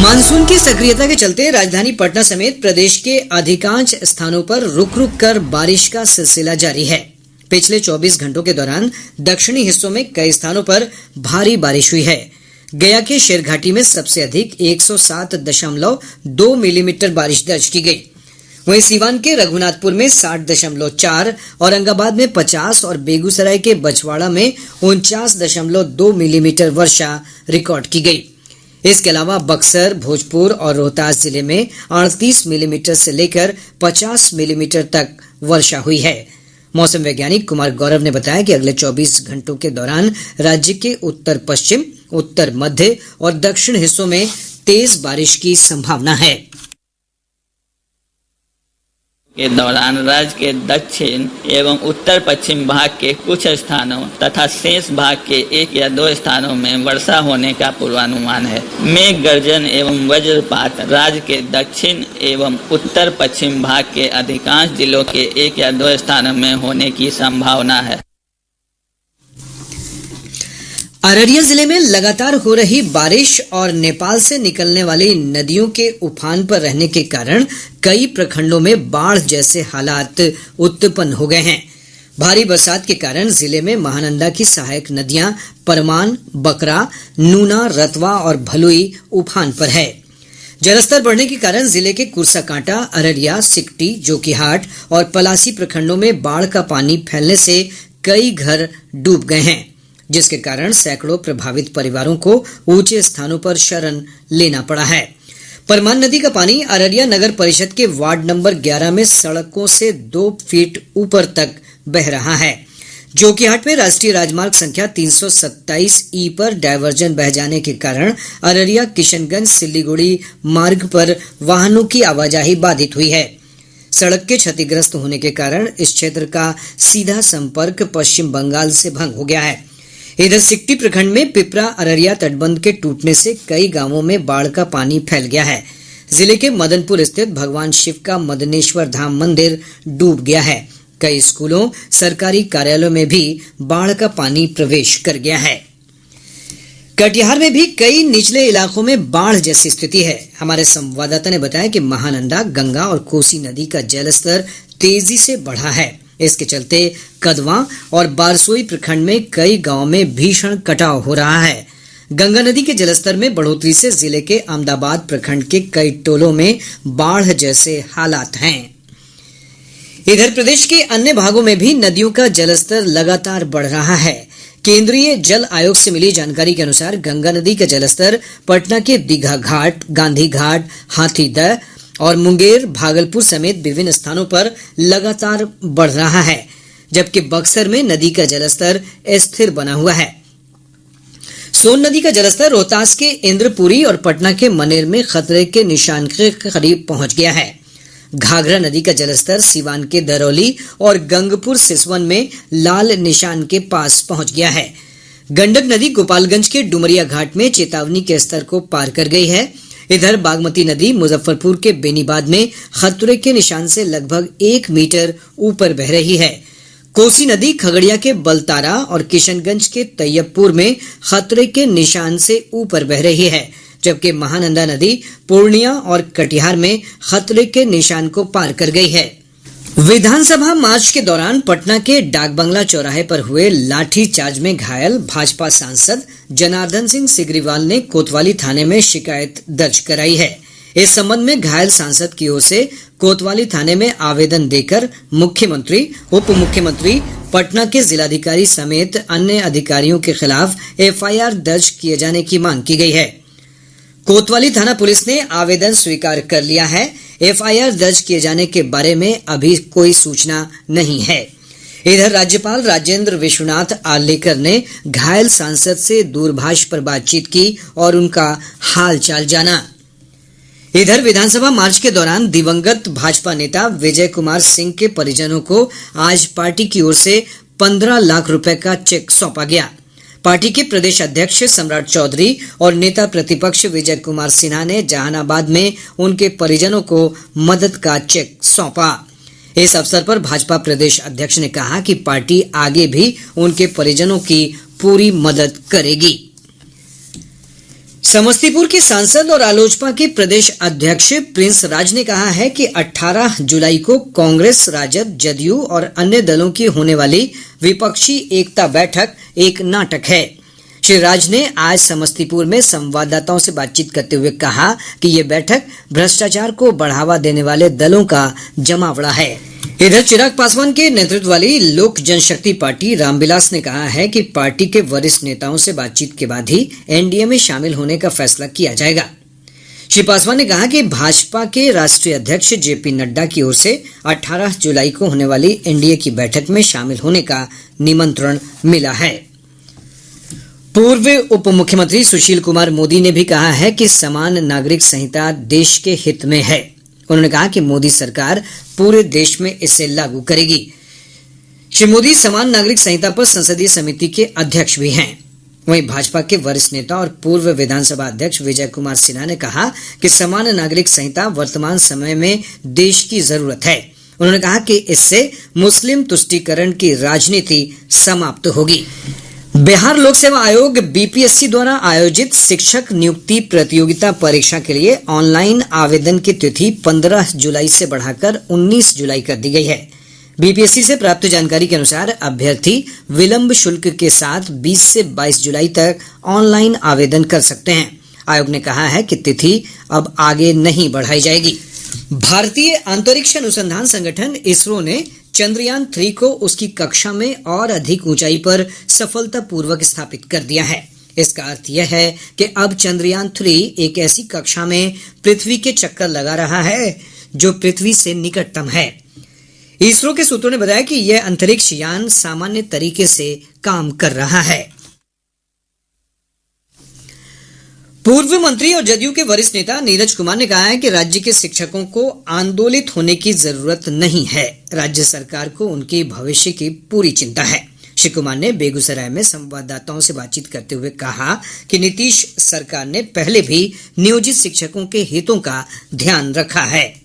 Monsoon की सक्रियता के चलते राजधानी पटना समेत प्रदेश के अधिकांश स्थानों पर रुक रुक कर बारिश का सिलसिला जारी है। पिछले 24 घंटों के दौरान दक्षिणी हिस्सों में कई स्थानों पर भारी बारिश हुई है। गया के शेरघाटी में सबसे अधिक 107.2 मिलीमीटर बारिश दर्ज की गई। वहीं सीवान के रघुनाथपुर में 60.4, औरंगाबाद में 50 और बेगूसराय के बछवाड़ा में 49.2 मिलीमीटर वर्षा रिकॉर्ड की गई। इसके अलावा बक्सर, भोजपुर और रोहतास जिले में 38 मिलीमीटर से लेकर 50 मिलीमीटर तक वर्षा हुई है। मौसम वैज्ञानिक कुमार गौरव ने बताया कि अगले 24 घंटों के दौरान राज्य के उत्तर पश्चिम, उत्तर मध्य और दक्षिण हिस्सों में तेज बारिश की संभावना है। के दौरान राज्य के दक्षिण एवं उत्तर पश्चिम भाग के कुछ स्थानों तथा शेष भाग के 1 या 2 स्थानों में वर्षा होने का पूर्वानुमान है। मेघ गर्जन एवं वज्रपात राज्य के दक्षिण एवं उत्तर पश्चिम भाग के अधिकांश जिलों के 1 या 2 स्थानों में होने की संभावना है। अररिया जिले में लगातार हो रही बारिश और नेपाल से निकलने वाली नदियों के उफान पर रहने के कारण कई प्रखंडों में बाढ़ जैसे हालात उत्पन्न हो गए हैं। भारी बरसात के कारण जिले में महानंदा की सहायक नदियां परमान, बकरा, नूना, रतवा और भलुई उफान पर है। जलस्तर बढ़ने के कारण जिले के कुरसाकांटा, अररिया, सिकटी, जोकीहाट और पलासी प्रखंडों में बाढ़ का पानी फैलने से कई घर डूब गए हैं, जिसके कारण सैकड़ों प्रभावित परिवारों को ऊंचे स्थानों पर शरण लेना पड़ा है। परमान नदी का पानी अररिया नगर परिषद के वार्ड नंबर 11 में सड़कों से 2 फीट ऊपर तक बह रहा है। जोकीहाट में राष्ट्रीय राजमार्ग संख्या 327E पर डायवर्जन बह जाने के कारण अररिया किशनगंज सिल्लीगुड़ी मार्ग पर वाहनों की आवाजाही बाधित हुई है। सड़क के क्षतिग्रस्त होने के कारण इस क्षेत्र का सीधा संपर्क पश्चिम बंगाल से भंग हो गया है। इधर सिकटी प्रखंड में पिपरा अररिया तटबंध के टूटने से कई गांवों में बाढ़ का पानी फैल गया है। जिले के मदनपुर स्थित भगवान शिव का मदनेश्वर धाम मंदिर डूब गया है। कई स्कूलों, सरकारी कार्यालयों में भी बाढ़ का पानी प्रवेश कर गया है। कटिहार में भी कई निचले इलाकों में बाढ़ जैसी स्थिति है। हमारे संवाददाता ने बताया कि महानंदा, गंगा और कोसी नदी का जलस्तर तेजी से बढ़ा है। इसके चलते कदवा और बारसोई प्रखंड में कई गांवों में भीषण कटाव हो रहा है। गंगा नदी के जलस्तर में बढ़ोतरी से जिले के अहमदाबाद प्रखंड के कई टोलों में बाढ़ जैसे हालात हैं। इधर प्रदेश के अन्य भागों में भी नदियों का जलस्तर लगातार बढ़ रहा है। केंद्रीय जल आयोग से मिली जानकारी के अनुसार गंगा नदी का जलस्तर पटना के दीघा घाट, गांधी घाट, हाथीदह और मुंगेर, भागलपुर समेत विभिन्न स्थानों पर लगातार बढ़ रहा है, जबकि बक्सर में नदी का जलस्तर स्थिर बना हुआ है। सोन नदी का जलस्तर रोहतास के इंद्रपुरी और पटना के मनेर में खतरे के निशान के करीब पहुंच गया है। घाघरा नदी का जलस्तर सीवान के दरौली और गंगपुर सिसवन में लाल निशान के पास पहुंच गया है। गंडक नदी गोपालगंज के डुमरिया घाट में चेतावनी के स्तर को पार कर गई है। इधर बागमती नदी मुजफ्फरपुर के बेनीबाद में खतरे के निशान से लगभग 1 मीटर ऊपर बह रही है। कोसी नदी खगड़िया के बलतारा और किशनगंज के तैयबपुर में खतरे के निशान से ऊपर बह रही है, जबकि महानंदा नदी पूर्णिया और कटिहार में खतरे के निशान को पार कर गई है। विधानसभा मार्च के दौरान पटना के डाकबंगला चौराहे पर हुए लाठी चार्ज में घायल भाजपा सांसद जनार्दन सिंह सिग्रीवाल ने कोतवाली थाने में शिकायत दर्ज कराई है। इस संबंध में घायल सांसद की ओर से कोतवाली थाने में आवेदन देकर मुख्यमंत्री, उप मुख्यमंत्री, पटना के जिलाधिकारी समेत अन्य अधिकारियों के खिलाफ FIR दर्ज किए जाने की मांग की गई है। कोतवाली थाना पुलिस ने आवेदन स्वीकार कर लिया है। FIR दर्ज किए जाने के बारे में अभी कोई सूचना नहीं है। इधर राज्यपाल राजेंद्र विश्वनाथ आर्लेकर ने घायल सांसद से दूरभाष पर बातचीत की और उनका हालचाल जाना। इधर विधानसभा मार्च के दौरान दिवंगत भाजपा नेता विजय कुमार सिंह के परिजनों को आज पार्टी की ओर से 15 लाख रुपए का चेक सौंपा गया। पार्टी के प्रदेश अध्यक्ष सम्राट चौधरी और नेता प्रतिपक्ष विजय कुमार सिन्हा ने जहानाबाद में उनके परिजनों को मदद का चेक सौंपा। इस अवसर पर भाजपा प्रदेश अध्यक्ष ने कहा कि पार्टी आगे भी उनके परिजनों की पूरी मदद करेगी। समस्तीपुर के सांसद और आलोजपा के प्रदेश अध्यक्ष प्रिंस राज ने कहा है कि 18 जुलाई को कांग्रेस, राजद, जदयू और अन्य दलों की होने वाली विपक्षी एकता बैठक एक नाटक है। श्री राज ने आज समस्तीपुर में संवाददाताओं से बातचीत करते हुए कहा कि ये बैठक भ्रष्टाचार को बढ़ावा देने वाले दलों का जमावड़ा है। इधर चिराग पासवान के नेतृत्व वाली लोक जनशक्ति पार्टी रामविलास ने कहा है कि पार्टी के वरिष्ठ नेताओं से बातचीत के बाद ही एनडीए में शामिल होने का फैसला किया जाएगा। श्री पासवान ने कहा कि भाजपा के राष्ट्रीय अध्यक्ष जेपी नड्डा की ओर से 18 जुलाई को होने वाली एनडीए की बैठक में शामिल होने का निमंत्रण मिला है। पूर्व उप मुख्यमंत्री सुशील कुमार मोदी ने भी कहा है कि समान नागरिक संहिता देश के हित में है। उन्होंने कहा कि मोदी सरकार पूरे देश में इसे लागू करेगी। श्री मोदी समान नागरिक संहिता पर संसदीय समिति के अध्यक्ष भी हैं। वहीं भाजपा के वरिष्ठ नेता और पूर्व विधानसभा अध्यक्ष विजय कुमार सिन्हा ने कहा कि समान नागरिक संहिता वर्तमान समय में देश की जरूरत है। उन्होंने कहा कि इससे मुस्लिम तुष्टीकरण की राजनीति समाप्त होगी। बिहार लोक सेवा आयोग बीपीएससी द्वारा आयोजित शिक्षक नियुक्ति प्रतियोगिता परीक्षा के लिए ऑनलाइन आवेदन की तिथि 15 जुलाई से बढ़ाकर 19 जुलाई कर दी गई है। बीपीएससी से प्राप्त जानकारी के अनुसार अभ्यर्थी विलंब शुल्क के साथ 20 से 22 जुलाई तक ऑनलाइन आवेदन कर सकते हैं। आयोग ने कहा है कि तिथि अब आगे नहीं बढ़ाई जाएगी। भारतीय अंतरिक्ष अनुसंधान संगठन इसरो ने चंद्रयान 3 को उसकी कक्षा में और अधिक ऊंचाई पर सफलतापूर्वक स्थापित कर दिया है। इसका अर्थ यह है कि अब चंद्रयान 3 एक ऐसी कक्षा में पृथ्वी के चक्कर लगा रहा है जो पृथ्वी से निकटतम है। इसरो के सूत्रों ने बताया कि यह अंतरिक्ष यान सामान्य तरीके से काम कर रहा है। पूर्व मंत्री और जदयू के वरिष्ठ नेता नीरज कुमार ने कहा है कि राज्य के शिक्षकों को आंदोलित होने की जरूरत नहीं है। राज्य सरकार को उनके भविष्य की पूरी चिंता है। श्री कुमार ने बेगूसराय में संवाददाताओं से बातचीत करते हुए कहा कि नीतीश सरकार ने पहले भी नियोजित शिक्षकों के हितों का ध्यान रखा है,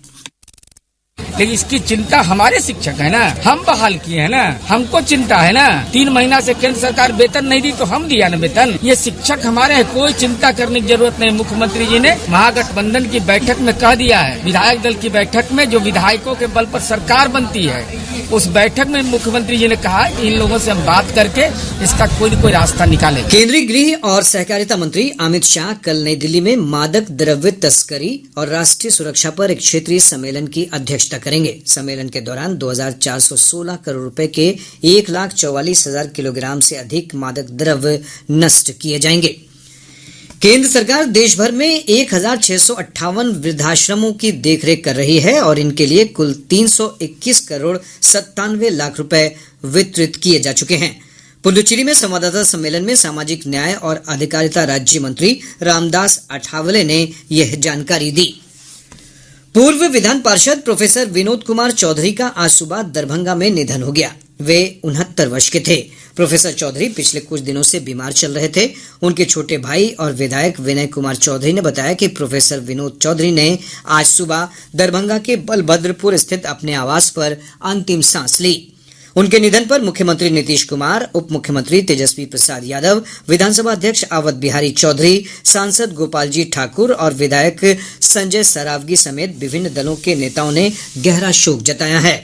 लेकिन इसकी चिंता हमारे शिक्षक है ना, हम बहाल किए हैं ना, हमको चिंता है ना। 3 महीना से केंद्र सरकार वेतन नहीं दी तो हम दिया ना वेतन। ये शिक्षक हमारे हैं, कोई चिंता करने की जरूरत नहीं। मुख्यमंत्री जी ने महागठबंधन की बैठक में कह दिया है, विधायक दल की बैठक में जो विधायकों के बल पर सरकार बनती है, उस बैठक में मुख्यमंत्री जी ने कहा कि इन लोगों से हम बात करके इसका कोई न कोई रास्ता निकाले। केंद्रीय गृह और सहकारिता मंत्री अमित शाह कल नई दिल्ली में मादक द्रव्य तस्करी और राष्ट्रीय सुरक्षा पर एक क्षेत्रीय सम्मेलन की अध्यक्षता करेंगे। सम्मेलन के दौरान 2416 करोड़ रुपए के 1,44,000 किलोग्राम से अधिक मादक द्रव्य नष्ट किए जाएंगे। केंद्र सरकार देश भर में 1658 वृद्धाश्रमों की देखरेख कर रही है और इनके लिए कुल 321 करोड़ 97 लाख रुपए वितरित किए जा चुके हैं। पुडुचेरी में संवाददाता सम्मेलन में सामाजिक न्याय और अधिकारिता राज्य मंत्री रामदास अठावले ने यह जानकारी दी। पूर्व विधान पार्षद प्रोफेसर विनोद कुमार चौधरी का आज सुबह दरभंगा में निधन हो गया। वे 69 वर्ष के थे। प्रोफेसर चौधरी पिछले कुछ दिनों से बीमार चल रहे थे। उनके छोटे भाई और विधायक विनय कुमार चौधरी ने बताया कि प्रोफेसर विनोद चौधरी ने आज सुबह दरभंगा के बलभद्रपुर स्थित अपने आवास पर अंतिम सांस ली। उनके निधन पर मुख्यमंत्री नीतीश कुमार, उप मुख्यमंत्री तेजस्वी प्रसाद यादव, विधानसभा अध्यक्ष अवध बिहारी चौधरी, सांसद गोपाल जी ठाकुर और विधायक संजय सरावगी समेत विभिन्न दलों के नेताओं ने गहरा शोक जताया है।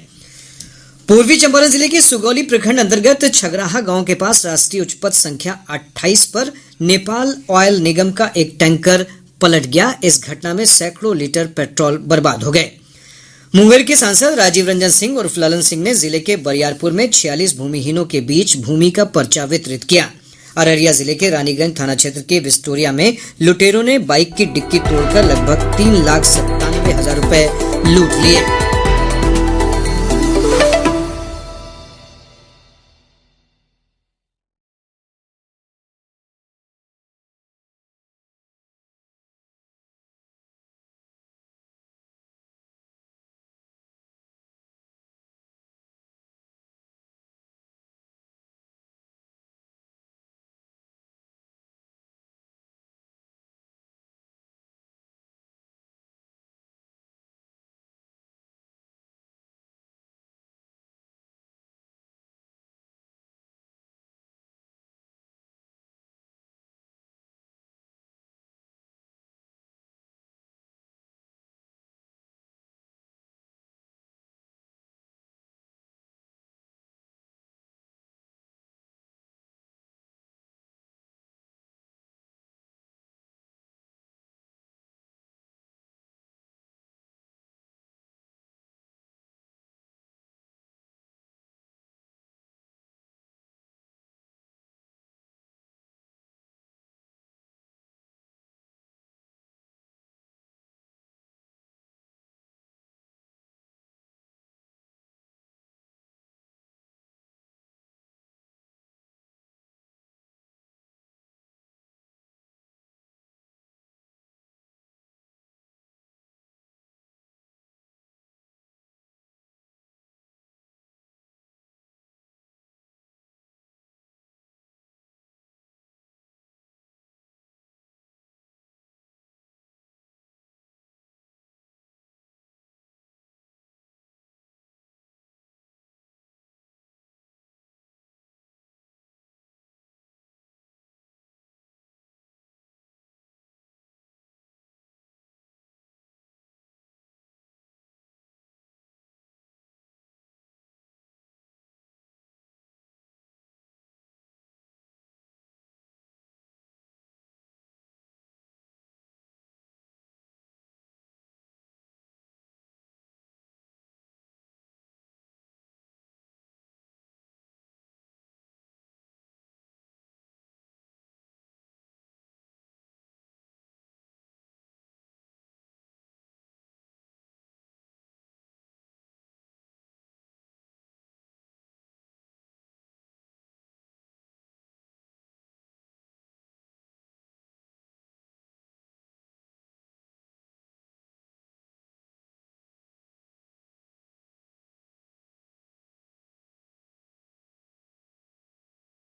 पूर्वी चंपारण जिले के सुगौली प्रखंड अंतर्गत छगराहा गांव के पास राष्ट्रीय उच्च पथ संख्या 28 पर नेपाल ऑयल निगम का एक टैंकर पलट गया। इस घटना में सैकड़ों लीटर पेट्रोल बर्बाद हो गए। मुंगेर के सांसद राजीव रंजन सिंह उर्फ ललन सिंह ने जिले के बरियारपुर में 46 भूमिहीनों के बीच भूमि का पर्चा वितरित किया। अररिया जिले के रानीगंज थाना क्षेत्र के विस्टोरिया में लुटेरों ने बाइक की डिक्की तोड़कर लगभग 3,97,000 रुपए लूट लिए।